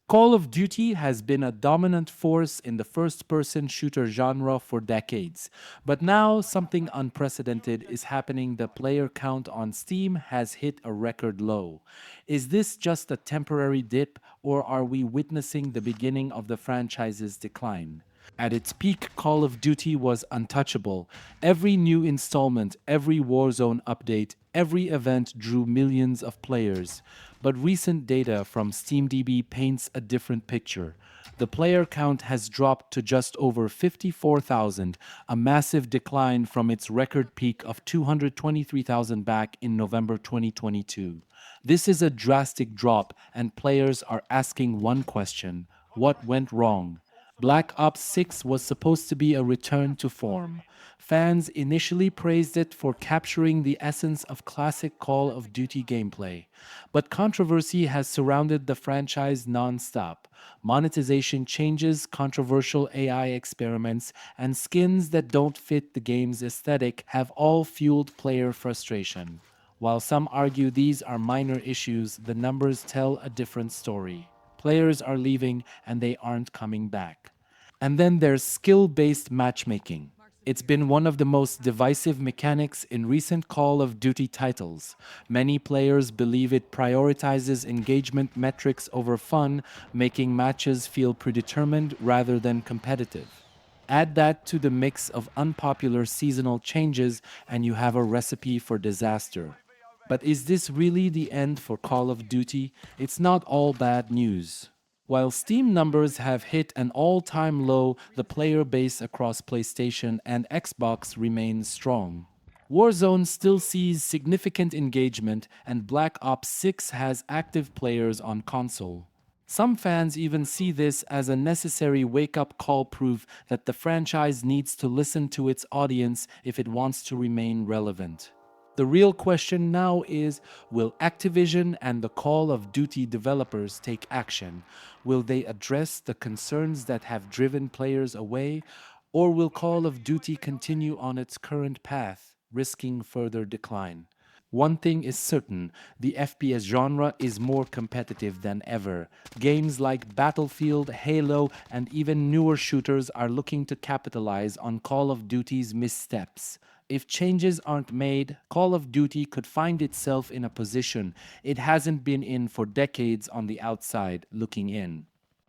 Call of Duty has been a dominant force in the first-person shooter genre for decades, but now something unprecedented is happening. The player count on Steam has hit a record low. Is this just a temporary dip, or are we witnessing the beginning of the franchise's decline? At its peak, Call of Duty was untouchable. Every new installment, every Warzone update, every event drew millions of players. But recent data from SteamDB paints a different picture. The player count has dropped to just over 54,000, a massive decline from its record peak of 223,000 back in November 2022. This is a drastic drop, and players are asking one question: what went wrong? Black Ops 6 was supposed to be a return to form. Fans initially praised it for capturing the essence of classic Call of Duty gameplay, but controversy has surrounded the franchise non-stop. Monetization changes, controversial AI experiments, and skins that don't fit the game's aesthetic have all fueled player frustration. While some argue these are minor issues, the numbers tell a different story. Players are leaving and they aren't coming back. And then there's skill-based matchmaking. It's been one of the most divisive mechanics in recent Call of Duty titles. Many players believe it prioritizes engagement metrics over fun, making matches feel predetermined rather than competitive. Add that to the mix of unpopular seasonal changes, and you have a recipe for disaster. But is this really the end for Call of Duty? It's not all bad news. While Steam numbers have hit an all-time low, the player base across PlayStation and Xbox remains strong. Warzone still sees significant engagement, and Black Ops 6 has active players on console. Some fans even see this as a necessary wake-up call, proof that the franchise needs to listen to its audience if it wants to remain relevant. The real question now is, will Activision and the Call of Duty developers take action? Will they address the concerns that have driven players away? Or will Call of Duty continue on its current path, risking further decline? One thing is certain: the FPS genre is more competitive than ever. Games like Battlefield, Halo, and even newer shooters are looking to capitalize on Call of Duty's missteps. If changes aren't made, Call of Duty could find itself in a position it hasn't been in for decades, on the outside looking in.